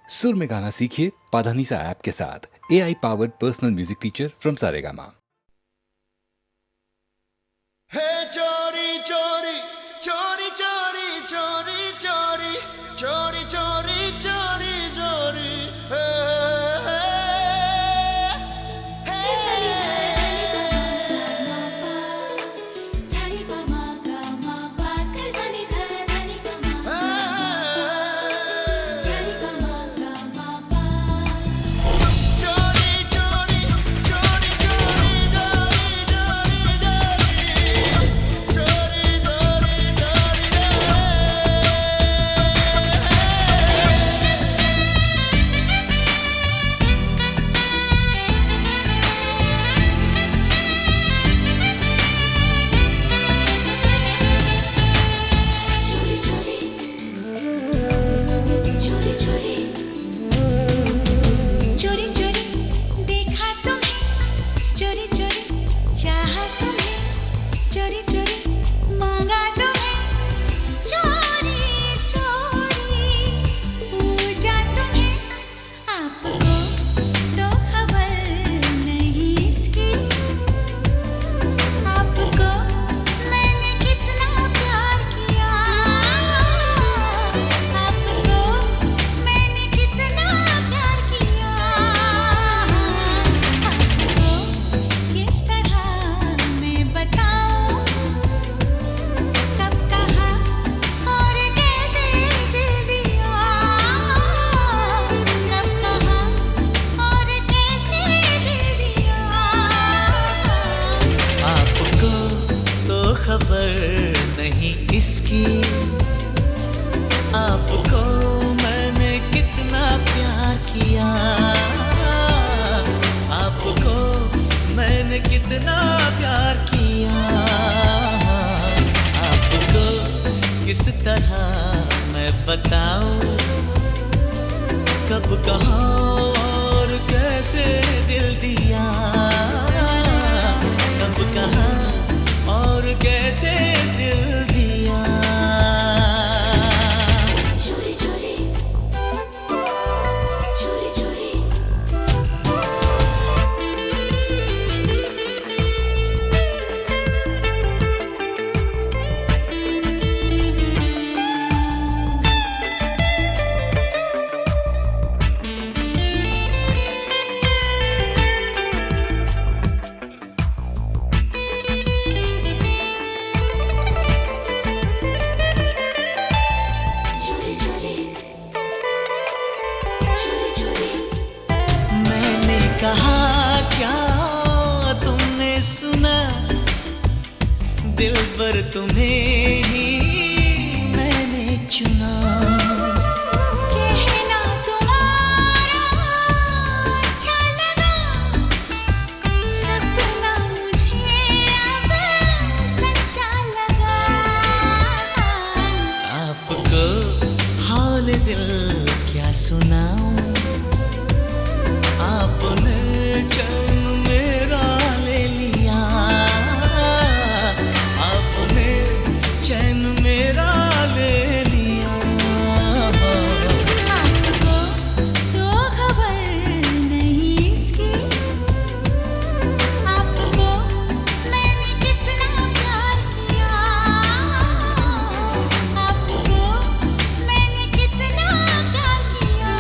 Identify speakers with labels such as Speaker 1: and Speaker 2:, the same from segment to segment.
Speaker 1: सुर में गाना सीखिए पाधानीसा ऐप के साथ। AI powered personal music teacher from Saregama.
Speaker 2: चोरी चोरी चोरी चोरी चोरी चोरी चोरी चोरी चोरी चोरी
Speaker 3: इसकी आपको मैंने कितना प्यार किया, आपको मैंने कितना प्यार किया, आपको किस तरह मैं बताऊं, कब कहाँ और कैसे दिल दिया, कब कहाँ और कैसे दिल दिया।
Speaker 4: चोरी चोरी चोरी चोरी
Speaker 3: कहा क्या तुमने सुना, दिल पर तुम्हें ही मैंने चुना,
Speaker 4: कहना तुम्हारा अच्छा लगा, सपना मुझे अब सच्चा लगा।
Speaker 3: आपको हाल दिल क्या सुनाऊं, आपने चैन मेरा ले लिया, आपने चैन मेरा ले लिया।
Speaker 4: आपको तो खबर नहीं इसकी, आपको मैंने कितना प्यार किया, आपको मैंने कितना प्यार किया।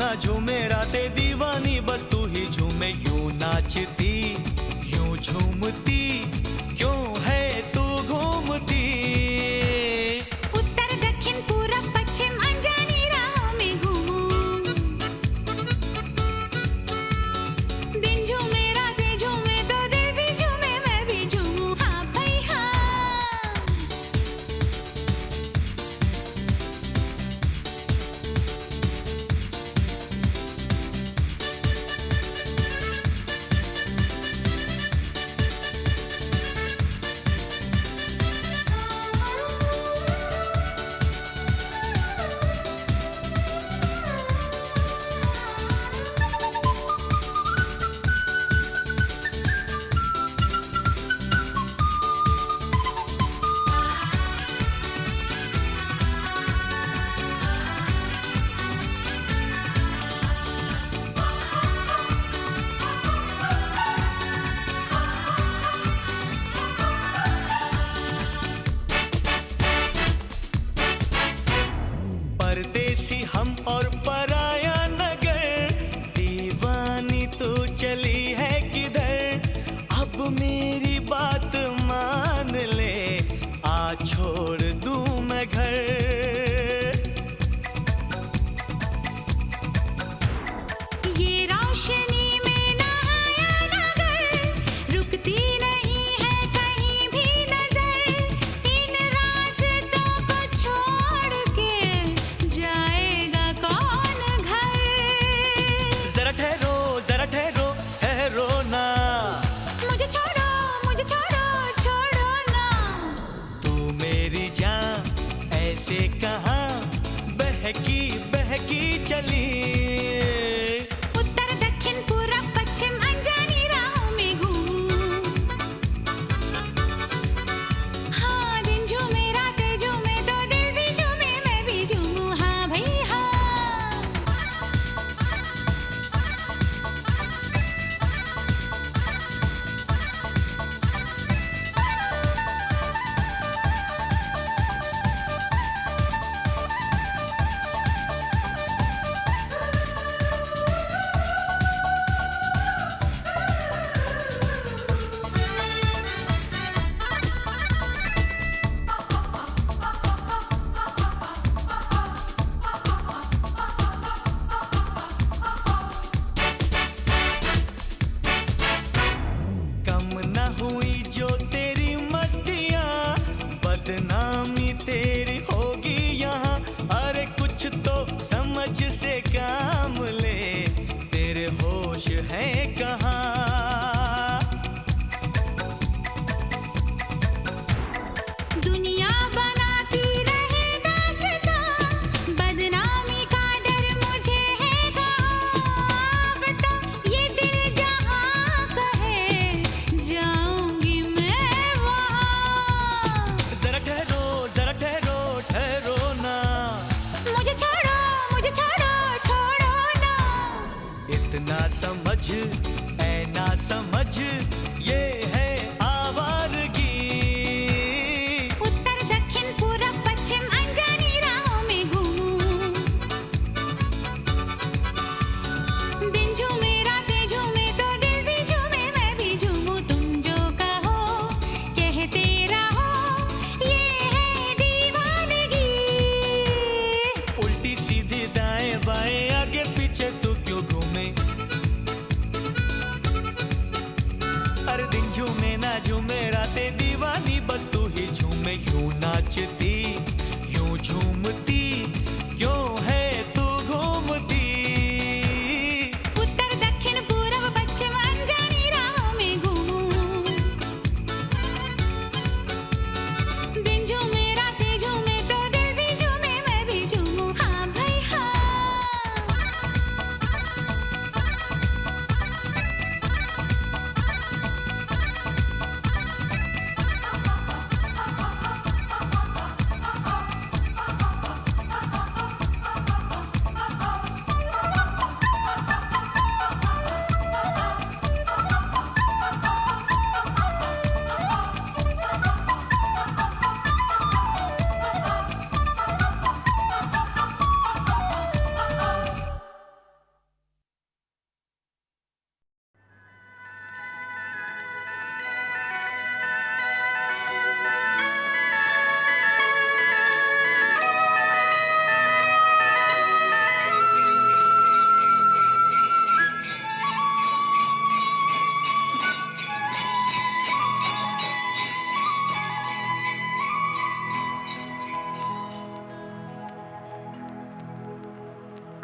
Speaker 3: ना झूमे रातें दीवानी, बस तू ही झूमे। यूं नाचती यूं झूमती क्यों है तू घूमती।
Speaker 4: उत्तर दक्षिण पूरब पश्चिम अनजानी राहों में घूमूं। दिन झूमे रातें झूमे तो दिल भी झूमे मैं भी झूमूं। हाँ भाई हाँ।
Speaker 3: परदेसी हम और पराया नगर, दीवानी तू चली है किधर। अब मेरी बात मान ले, आ छोड़ दूं मैं घर।
Speaker 4: ये रोशनी में नहाया नगर, रुकती नहीं है कहीं भी नजर। इन रास्तों को छोड़ के जाएगा कौन घर।
Speaker 3: जरा ठहरो ठहरो ना,
Speaker 4: मुझे छोड़ो छोड़ो ना।
Speaker 3: तू मेरी जान ऐसे कहाँ बहकी बहकी चली।
Speaker 4: उत्तर दक्षिण पूरब पश्चिम अनजानी राहों में घूमूं। हाँ दिन झूमे रातें झूमे तो दिल भी झूमे मैं भी झूमूं। हाँ भाई हाँ।
Speaker 3: कम न हुई जो तेरी मस्तियाँ, बदनामी तेरी होगी यहाँ। अरे कुछ तो समझ से काम ले, तेरे होश हैं कहाँ।
Speaker 4: दुनिया बनाती रहे दास्तां, बदनामी का डर मुझे है कहाँ। अब तो ये दिल जहाँ कहे जाऊंगी मैं वहाँ।
Speaker 3: जरा ठहरो ना,
Speaker 4: मुझे छोड़ो छोड़ो ना।
Speaker 3: इतना समझ ऐ ना समझ ये है आवारगी।
Speaker 4: उत्तर दक्षिण पूरब पश्चिम अनजानी राहों में घूमूं। दिन झूमे रातें झूमे तो दिल भी झूमे मैं भी झूमूं। तुम जो कहो कहते रहो, ये है दीवानगी।
Speaker 3: उल्टी सीधी दाएं बाएं आगे पीछे तू क्यों घूमे। अरे दिन झूमे ना झूमे रातें दीवानी, बस तू ही झूमे। यूं नाचती यूं झूमती क्यों है तू घूमती।
Speaker 4: उत्तर दक्षिण पूरब पश्चिम अनजानी राहों में घूमूं। दिन झूमे रातें झूमे तो दिल भी झूमे मैं भी झूमूं। हाँ भाई हाँ।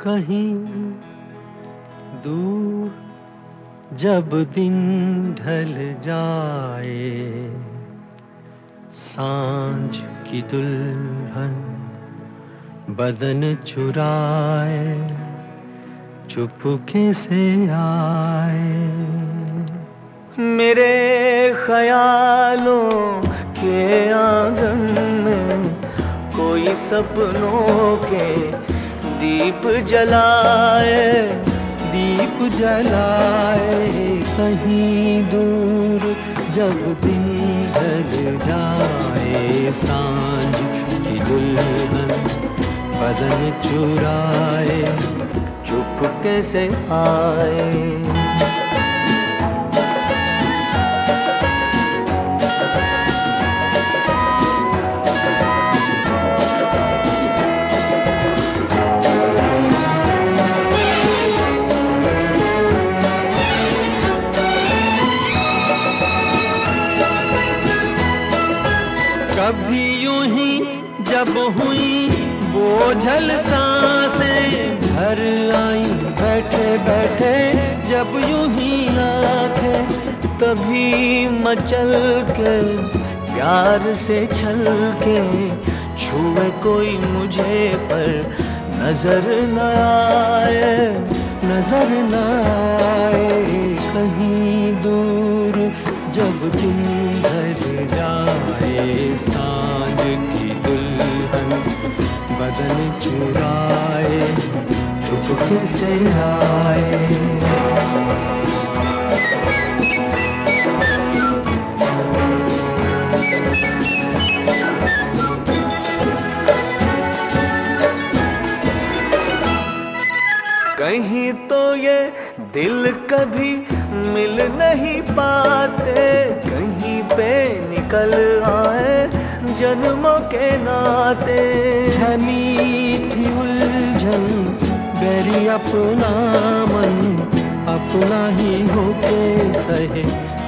Speaker 5: कहीं दूर जब दिन ढल जाए, सांझ की दुल्हन बदन चुराए चुपके से आए।
Speaker 3: मेरे ख्यालों के आंगन में कोई सपनों के दीप जलाए,
Speaker 5: दीप जलाए कहीं दूर जब दिन ढल जाए, सांझ की दुल्हन बदन चुराए
Speaker 3: चुपके से आए।
Speaker 5: कभी यूं ही जब हुई बोझल सांसें घर आई बैठे बैठे जब यूं ही आंखें,
Speaker 3: तभी मचल के प्यार से छल के छुए कोई मुझे पर नजर न आए,
Speaker 5: नजर न आए कहीं दूर जब दिन ढल जाए, सांझ की दुल्हन बदन चुराए
Speaker 3: चुपके से आए। कहीं तो ये दिल कभी मिल नहीं पाते, कहीं पे निकल आए जन्मों के नाते।
Speaker 5: है मीठी उलझन बेरी अपना मन अपना ही होके सहे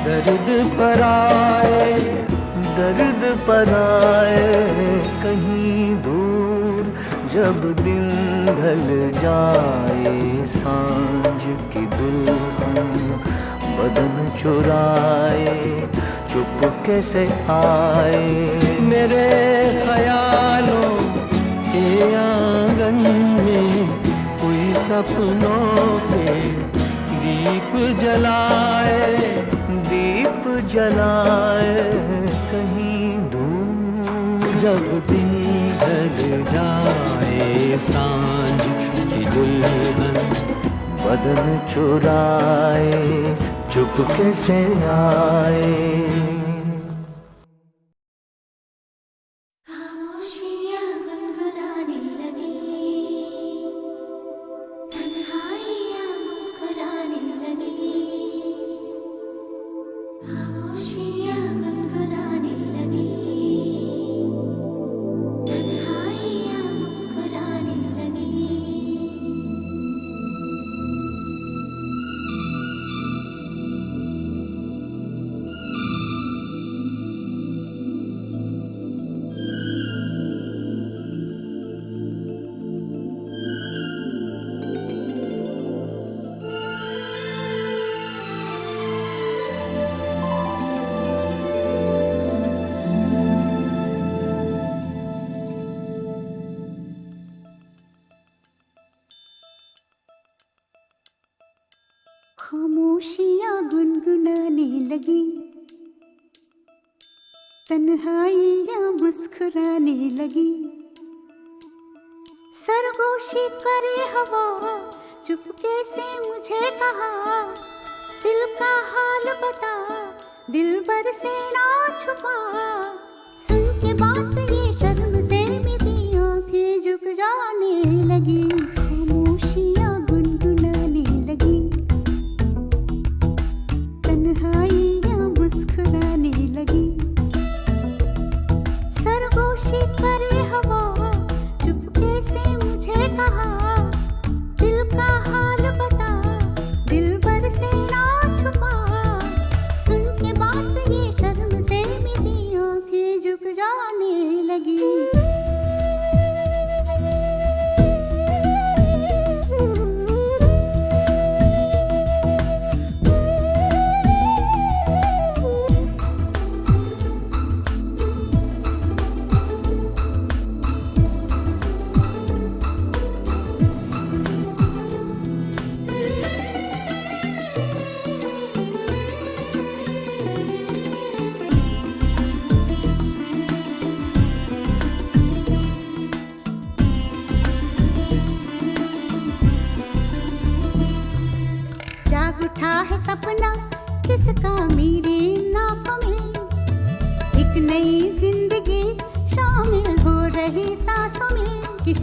Speaker 5: दर्द पर आए,
Speaker 3: दर्द पर आए कहीं दूर जब दिन ढल जाए, सांझ की दुल्हन बदन चुराए चुपके से आए।
Speaker 5: मेरे ख्यालों के आंगन में कोई सपनों के दीप जलाए,
Speaker 3: दीप जलाए कहीं दूर
Speaker 5: जब दिन ढल जाए, सांझ की दुल्हन
Speaker 3: बदन चुराए चुपके से आए।
Speaker 4: खामोशियाँ गुनगुनाने लगी, तन्हाइयाँ मुस्कुराने लगी, खामोशियाँ गुनगुनाने लगी, तन्हाइयाँ मुस्कुराने लगी। खामोशियाँ गुनगुनाने लगी, तन्हाइयाँ मुस्कुराने लगी, सरगोशी करे हवा चुपके से मुझे कहा, दिल का हाल बता दिल भर से ना छुपा। सुन के बात ये शर्म से मेरी आंखें झुक जाने लगी, खामोशियाँ गुनगुनाने लगी, तन्हाइयाँ मुस्कुराने लगी, सरगोशी करे हवा चुपके से मुझे कहा, दिल का हाल बता दिल भर से ना छुपा। सुन के बात ये शर्म से मेरी आंखें झुक जाने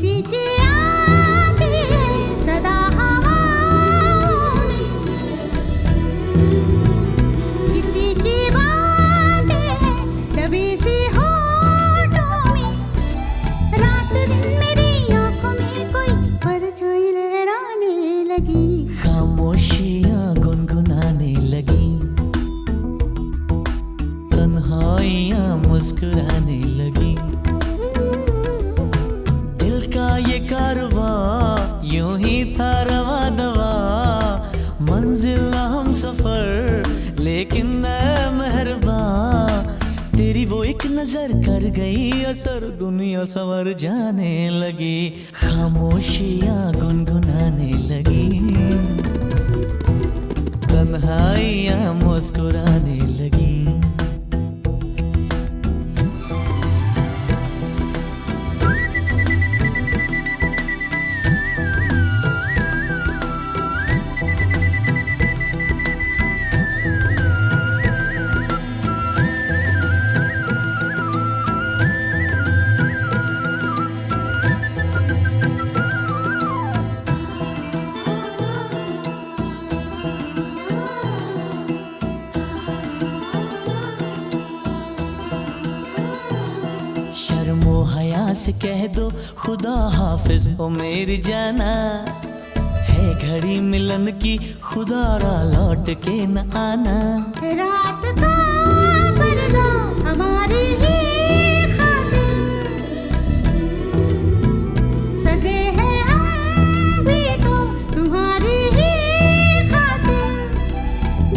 Speaker 4: किसी की आती है सदा हवाओं में, किसी की बातें हैं दबी सी होठों में, रात दिन मेरी आंखों में कोई परछाई लहराने लगी,
Speaker 3: खामोशियां गुनगुनाने लगी, तन्हाइयां मुस्कुराने लगी। दिल का ये कारवां यूं ही था रवा दवा, मंजिल ना हम सफर लेकिन मैं मेहरबान, तेरी वो एक नजर कर गई असर, दुनिया संवर जाने लगी, खामोशियां गुनगुनाने लगी, तन्हाइयां मुस्कुराने लगी। शर्मो हया से कह दो खुदा हाफिज ओ मेरी जाना, है घड़ी मिलन की खुदा रा लौट के न आना।
Speaker 4: रात का पर्दा हमारी ही खातिर सजे हैं हम भी तो तुम्हारी ही खातिर,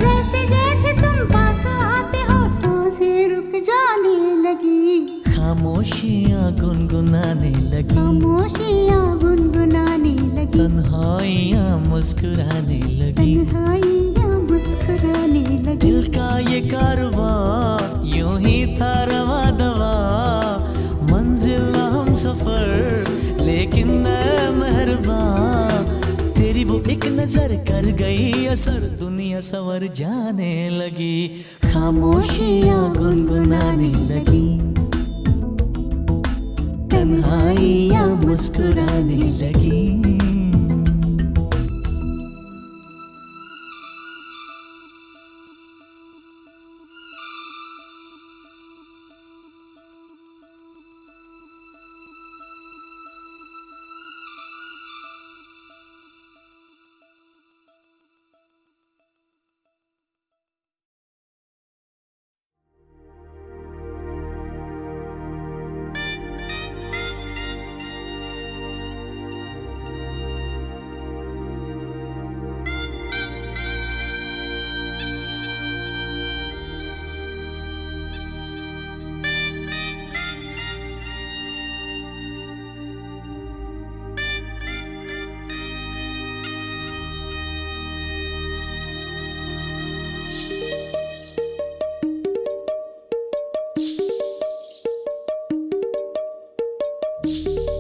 Speaker 4: जैसे जैसे तुम पास आते हो सांसें रुक जाने लगी,
Speaker 3: खामोशियां गुनगुनाने लगी,
Speaker 4: खामोशियां गुनगुनाने लगी,
Speaker 3: तन्हाइयां मुस्कुराने लगी।
Speaker 4: तन्हाइयां मुस्कुराने लगी।
Speaker 3: दिल का ये कारवां यूं ही था रवा दवा, मंजिल ना हम सफर लेकिन मैं मेहरबान, तेरी वो एक नजर कर गई असर, दुनिया संवर जाने लगी, खामोशियां गुनगुनाने लगी, तन्हाइयां मुस्कुराने लगी।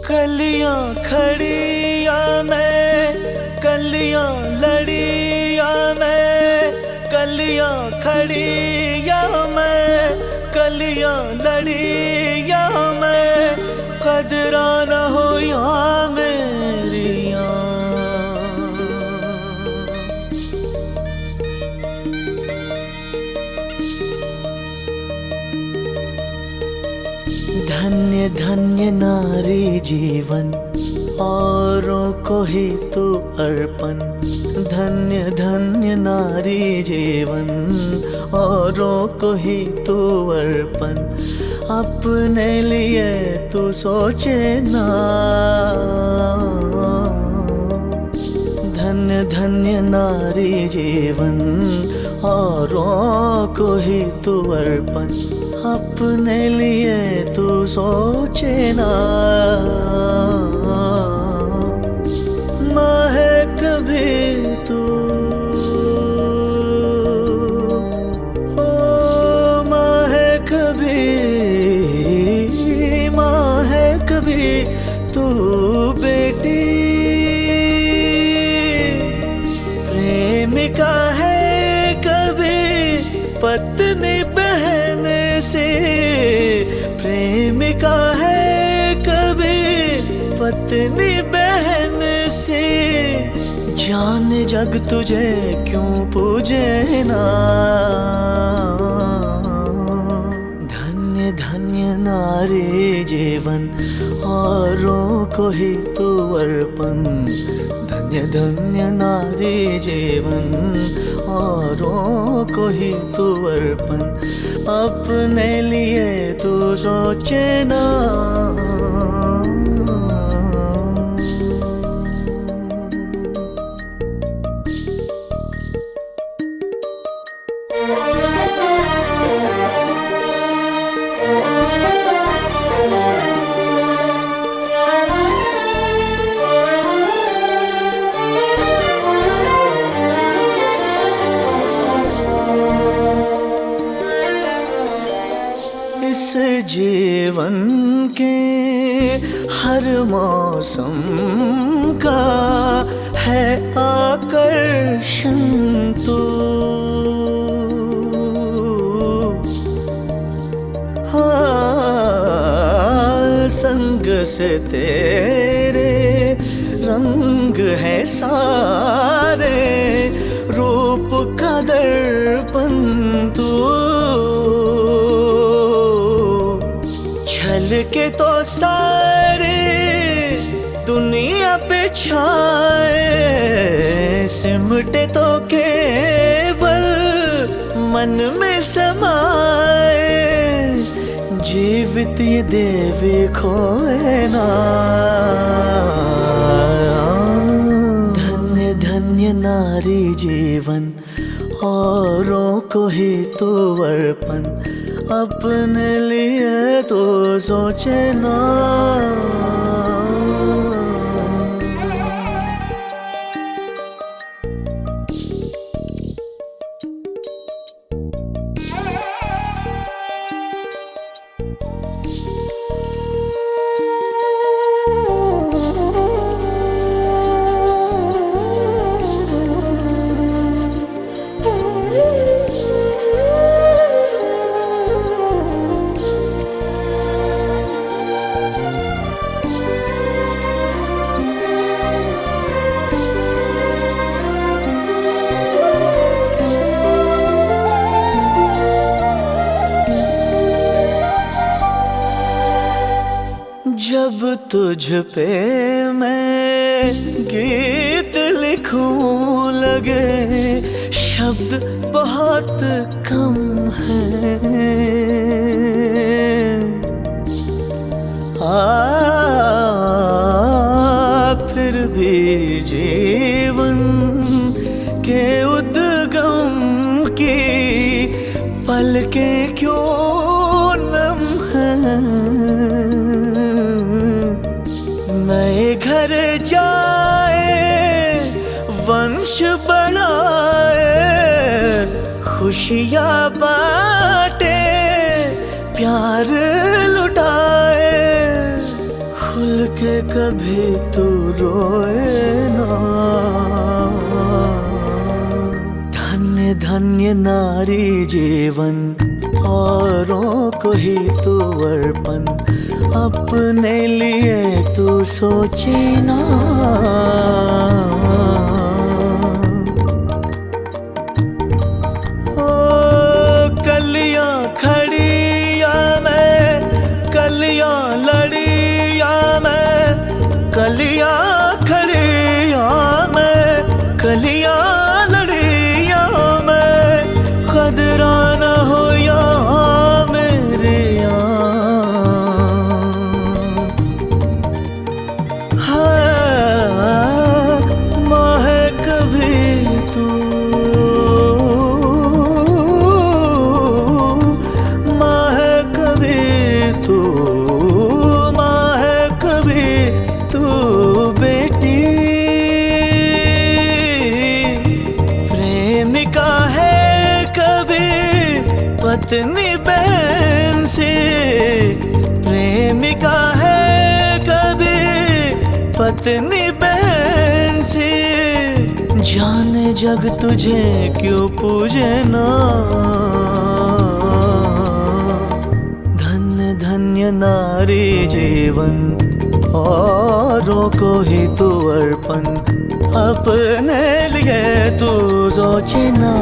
Speaker 3: कलियां खड़ी या मैं, कलियां लड़ी या मैं, कलियां खड़ी या मैं, कलियां लड़ी या मैं, कदरा न हो या मेरियां। धन्य धन्य नारी जीवन औरों को ही तू अर्पण, धन्य धन्य नारी जीवन औरों को ही तू अर्पण, अपने लिए तू सोचे ना। धन्य धन्य नारी जीवन औरों को ही तू अर्पण, अपने लिए तू सोचे ना। माँ है कभी तू, ओ माँ है कभी, माँ है कभी तू बेटी, प्रेमिका है कभी पत्नी बहन से, प्रेमिका है कभी पत्नी बहन से जान जग तुझे क्यों पूजे ना। धन्य धन्य नारी जीवन औरों को ही तो अर्पण। धन्य धन्य नारी जीवन औरों को ही तो अर्पण। अपने लिए तो सोचे ना। इस जीवन के हर मौसम का है आकर्षण तो। हाँ, संग से तेरे रंग है सारे, रूप का दर्पण तू। छल के तो सारे दुनिया पे छाए, सिमटे तो केवल मन में समाए। जीवित ये देवी खोए ना। धन्य धन्य नारी जीवन औरों को ही तो अर्पण। अपने लिए तो सोचे ना। जब तुझ पे मैं गीत लिखूं लगे शब्द बहुत कम हैं। फिर भी जीवन के उद्गम की पलकें क्यों नम हैं। नए घर जाए वंश बढ़ाए, खुशियाँ बांटे प्यार लुटाए। खुल के कभी तू रोए ना। धन्य धन्य नारी जीवन औरों को ही तू अर्पण। अपने लिए तू सोचे ना। ओ कलियां खड़ी या मैं, कलियां लड़ी या मैं, कलियां खड़ी या मैं, कलियां लड़ी या मैं। कदरा न हो या मेरे पत्नी बहन से। प्रेमिका है कभी पत्नी बहन से। जाने जग तुझे क्यों पूजे ना। धन्य धन्य नारी जीवन औरों को ही तू अर्पण, अपने लिए तू सोचे ना।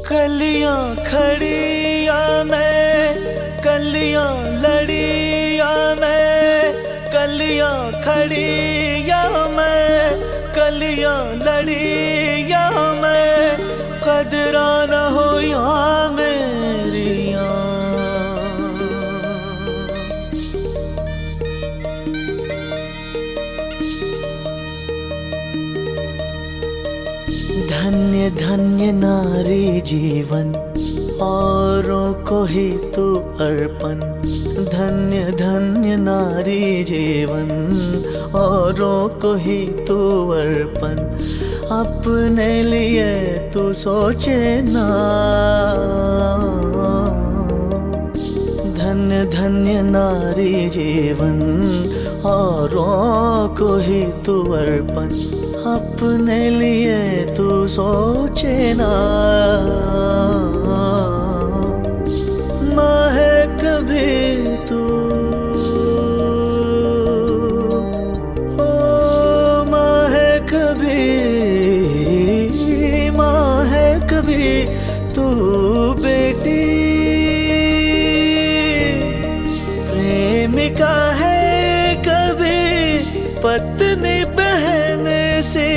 Speaker 3: कलियां खड़ी या मैं, कलियां लड़ी या मैं, कलियां खड़ी या मैं, कलियां लड़ी या मैं, कदरा न हो या मेरियां। धन्य धन्य नारी जीवन, औरों को ही तू अर्पण। धन्य धन्य नारी जीवन, औरों को ही तू अर्पण, अपने लिए तू सोचे ना। धन्य धन्य नारी जीवन, औरों को ही तू अर्पण, अपने लिए तू सोचे ना। माँ है कभी तू, ओ माँ है कभी, माँ है कभी तू बेटी, प्रेमिका है कभी पत्नी बहन से,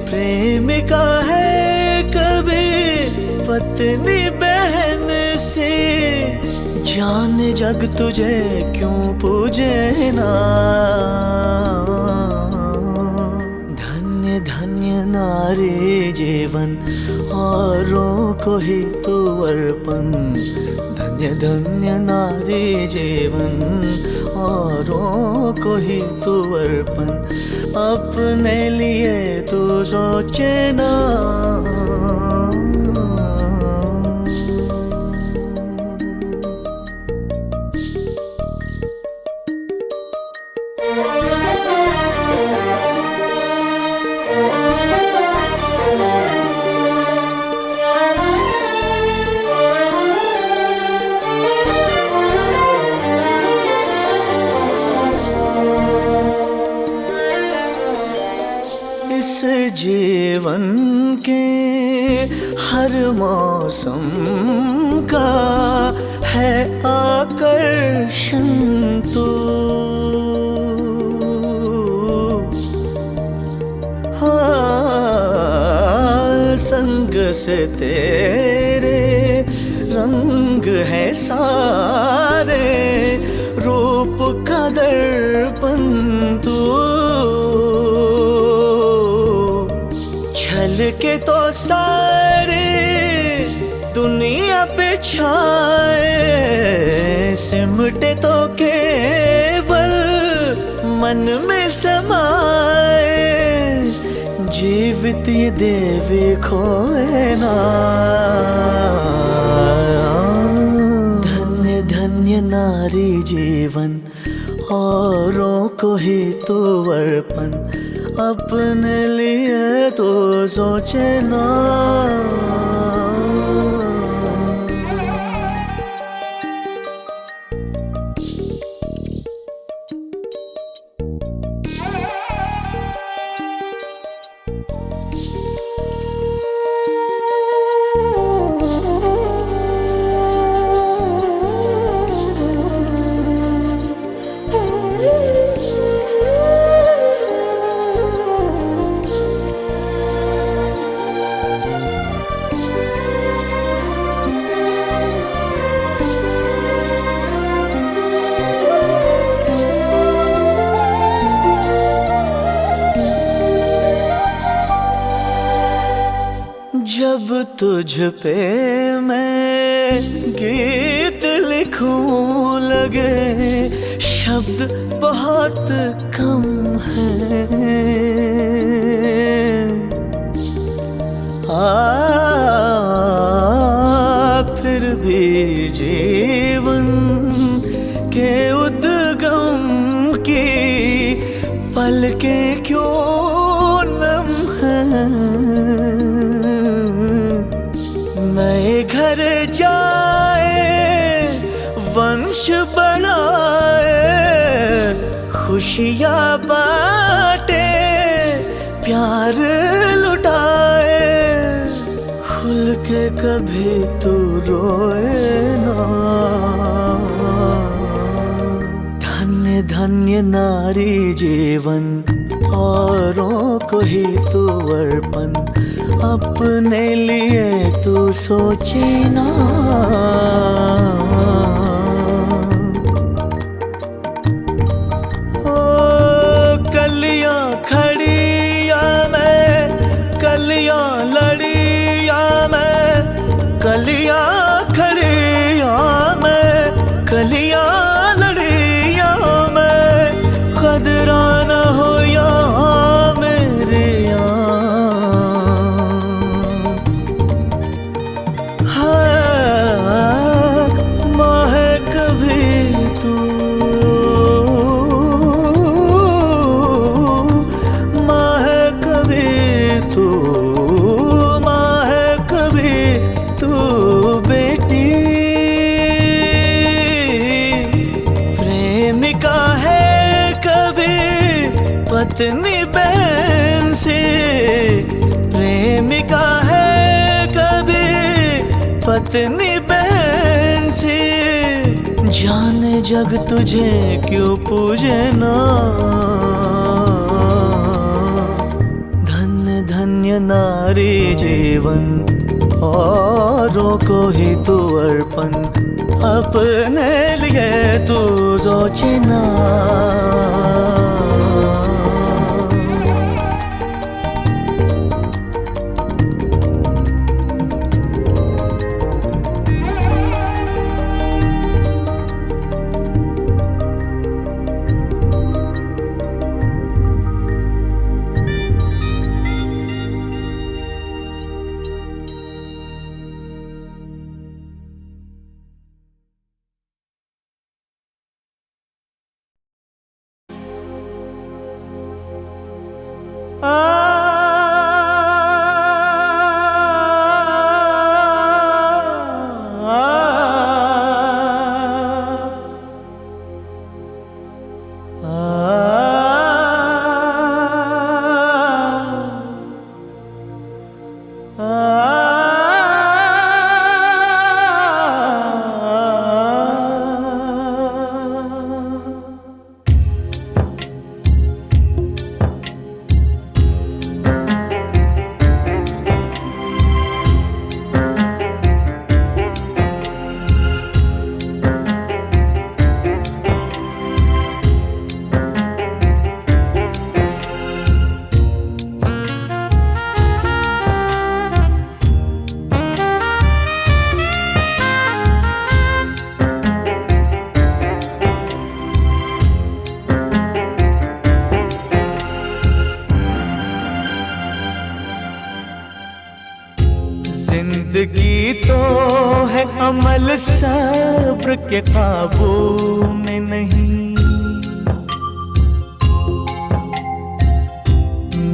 Speaker 3: प्रेमिका है कभी पत्नी बहन से। जान जग तुझे क्यों पूजे ना। धन्य धन्य नारी जीवन, औरों को ही तू अर्पण। धन्य धन्य नारी जीवन, औरों को ही तू अर्पण, अपने लिए तू सोचे ना। इस जीवन के हर मौसम का है आकर्षण तू। हाँ, संग से तेरे रंग है सारे, रूप का दर्पण तू। छल के तो सारे दुनिया पे छाए, सिमटे तो केवल मन में समाए। जीवित ये देवी खोए ना। धन्य धन्य नारी जीवन, औरों को ही तू अर्पण, अपने लिए तो सोचे ना। जब तुझ पे मैं गीत लिखूं लगे शब्द बहुत कम हैं, फिर भी जीवन के उद्गम की पलकें क्यों नम हैं। नए घर जाए वंश बढ़ाए खुशियाँ बांटे प्यार लुटाए खुल के कभी तू रोए ना। धन्य धन्य नारी जीवन औरों को ही तू अर्पण अपने लिए तू सोचे ना। ओ कलियां खड़ी या मैं कलियां लड़ी या मैं कलियां खड़ी या मैं कलियां लड़ी या मैं कदरा न हो या मेरे पत्नी बहन से प्रेमिका है कभी पत्नी बहन से जाने जग तुझे क्यों पूजे ना। धन्य धन्य नारी जीवन औरों को ही तू अर्पण अपने लिए तू सोचे ना। जिंदगी तो है अमल सब्र के काबू में नहीं,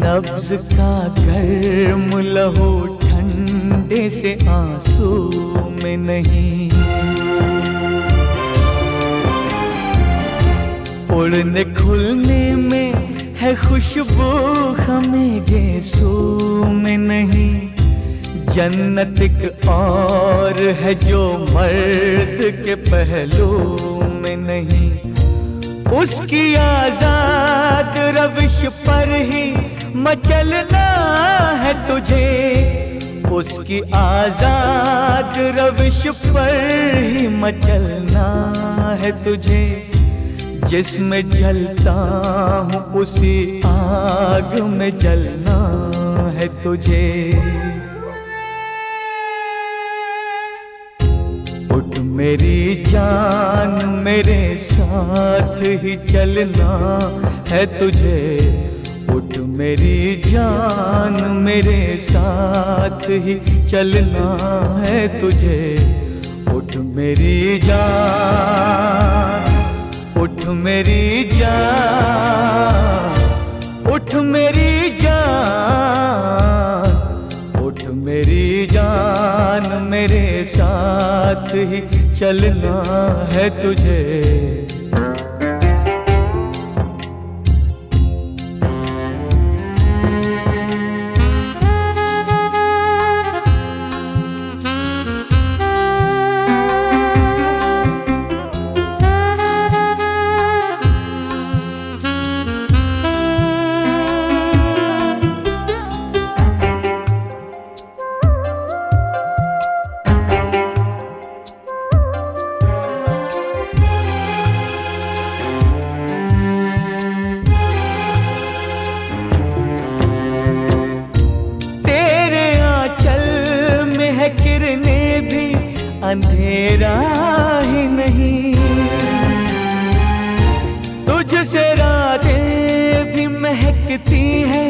Speaker 3: नब्ज का गर्म लहू ठंडे से आंसू में नहीं, उड़ने खुलने में है खुशबू हमें गेसू में नहीं, जन्नत एक और है जो मर्द के पहलू में नहीं, उसकी आजाद रविश पर ही मचलना है तुझे, उसकी आजाद रविश पर ही मचलना है तुझे, जिसमें जलता हूँ उसी आग में जलना है तुझे।
Speaker 5: मेरी जान मेरे साथ ही चलना है तुझे, उठ मेरी जान मेरे साथ ही चलना है तुझे, उठ मेरी जान, उठ मेरी जान, उठ मेरी जान, उठ मेरी जान मेरे साथ ही चलना है तुझे। अंधेरा ही नहीं, तुझसे रातें भी महकती है,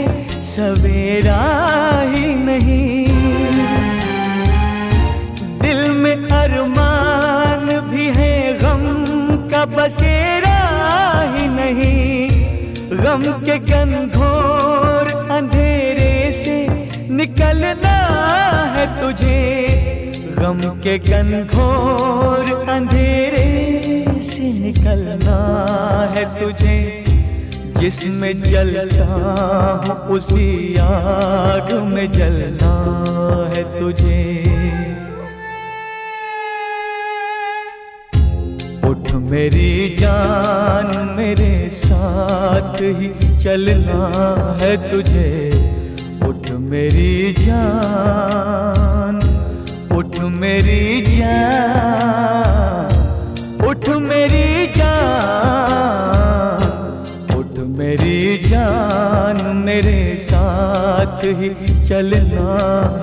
Speaker 5: सवेरा ही नहीं। दिल में अरमान भी है, गम का बसेरा ही नहीं। गम के घनघोर अंधेरे से निकलना है तुझे, गम के घनघोर अंधेरे से निकलना है तुझे। जिसमें जलता हूँ उसी आग में जलना है तुझे। उठ मेरी जान मेरे साथ ही चलना है तुझे, उठ मेरी जान, उठ मेरी जान, उठ मेरी जान, उठ मेरी जान मेरे साथ ही चलना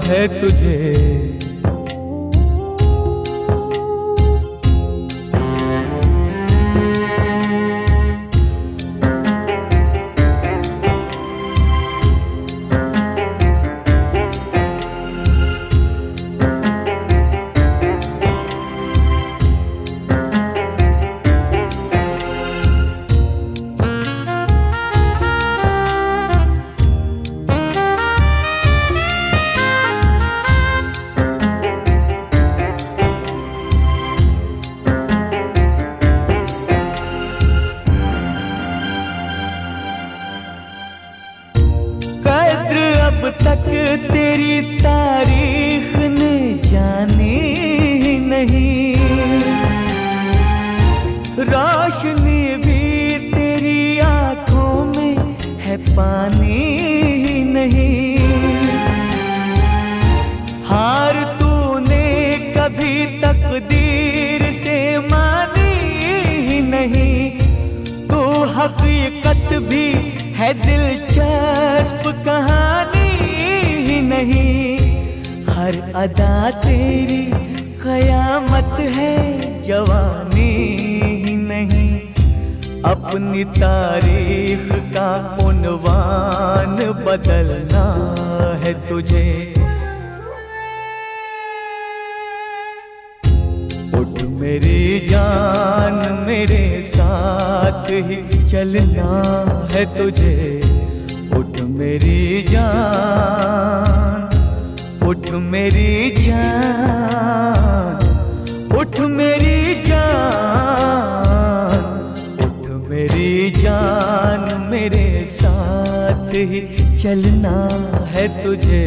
Speaker 5: है तुझे। अब तक तेरी तारीख ने जानी ही नहीं, रोशनी भी तेरी आंखों में है, पानी ही नहीं। हार तूने कभी तकदीर से मानी ही नहीं, तू हकीकत भी है दिलचस्प कहानी ही नहीं। हर अदा तेरी कयामत है, जवानी ही नहीं। अपनी तारीख का उन्वान बदलना है तुझे। उठ मेरी जान मेरे साथ ही चलना है तुझे, उठ मेरी जान, उठ मेरी जान, उठ मेरी जान, उठ मेरी जान मेरे साथ ही चलना है तुझे।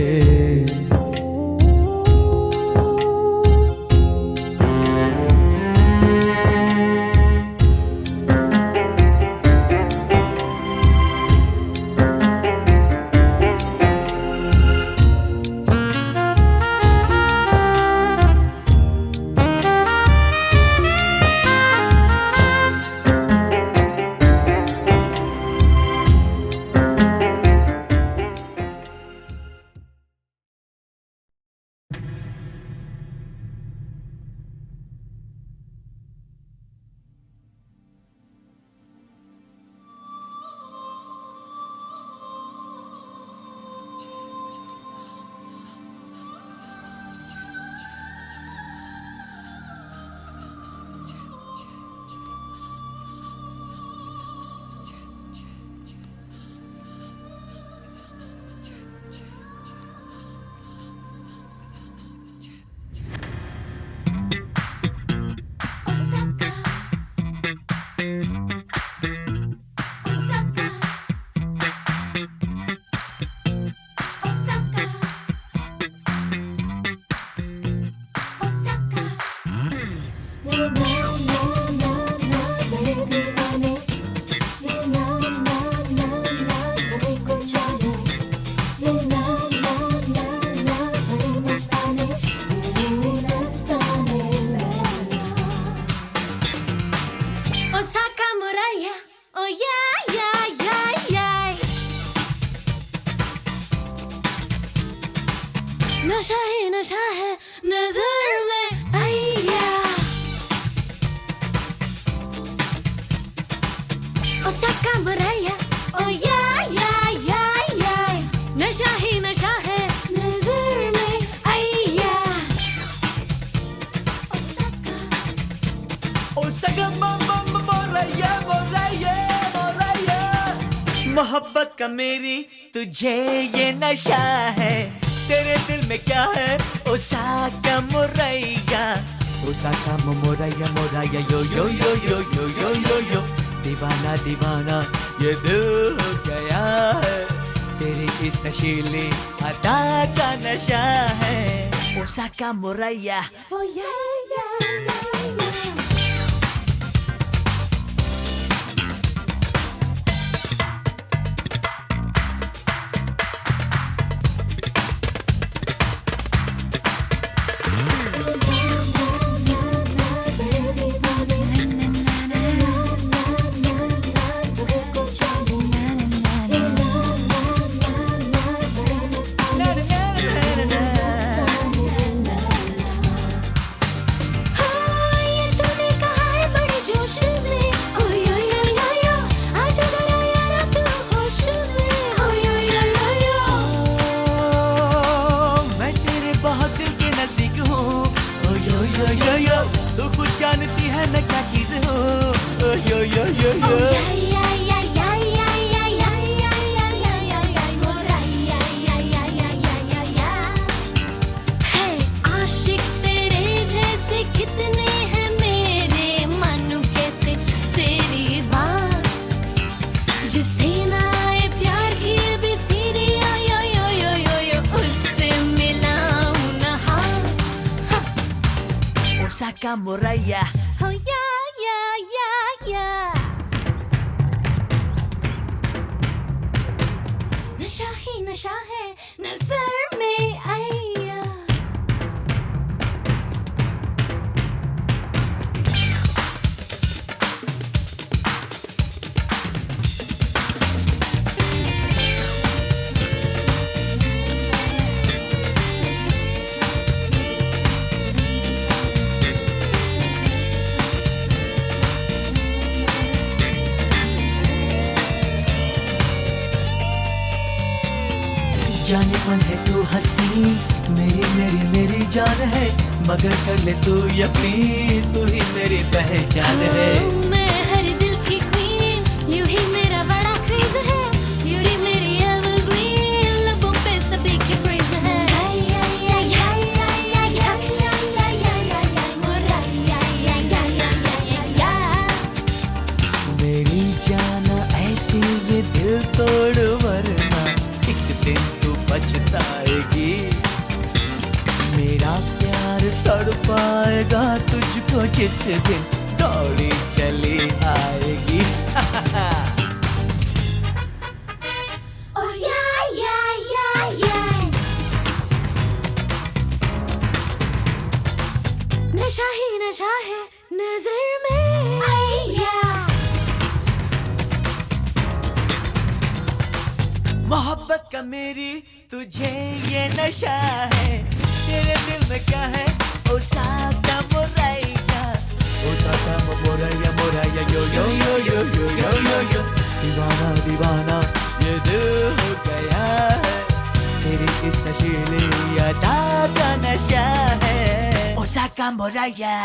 Speaker 4: Osaka Muraya, oh yeah, yeah, yeah, yeah. नशा ही नशा है नजर में आया। Osaka Muraya, oh yeah, yeah, yeah, yeah. नशा ही नशा है नजर में आया। Osaka,
Speaker 3: ओसाका मोरैया मोरैया मोरैया। मोहब्बत का मेरी तुझे ये नशा है, तेरे दिल में क्या है ओसाका मोरैया। ओसाका मोरैया मोरैया यो यो यो यो यो यो यो यो। दीवाना दीवाना ये दिल हो गया है, तेरी इस नशीली अदा का नशा है। ओसाका मोरैया
Speaker 4: oh yeah, yeah, yeah, yeah.
Speaker 3: तू कुछ जानती है मैं क्या चीज हूँ। यो यो यो यो
Speaker 4: आशिक तेरे जैसे कितने हैं मेरे, मानू कैसे तेरी बात। जिसे ना आए प्यार की भी सीरी यो यो यो यो यो, उससे मिलाऊं ना हाथ।
Speaker 3: ओसाका मोरैया
Speaker 4: Oh yeah, yeah, yeah, yeah. नशा ही नशा है नजर में आया।
Speaker 3: जाने मन है तू हंसी, मेरी मेरी मेरी जान है, मगर कर ले तू यकीन, तू ही मेरी पहचान है।
Speaker 4: मैं हर दिल की क्वीन, यूं ही मेरा बड़ा क्रेज है, यूं मेरी एवरग्रीन, लबों पे सभी की प्रेज है।
Speaker 3: मेरी जाना ऐसी ये दिल तोड़, वरना एक दिन तू पछताएगी। मेरा प्यार तड़पाएगा तुझको जिस दिन दौड़ी चली आएगी।
Speaker 4: Oh yeah, yeah, yeah, yeah. नशा ही नशा है नजर में आया।
Speaker 3: मोहब्बत का मेरी तुझे ये नशा है, तेरे दिल में क्या है ओसाका मोरैया। ओसाका मोरैया मोरैया यो यो यो यो यो यो यो यो। दीवाना दीवाना ये दिल हो गया है, तेरी इस नशीली अदा का नशा है। ओसाका मोरैया।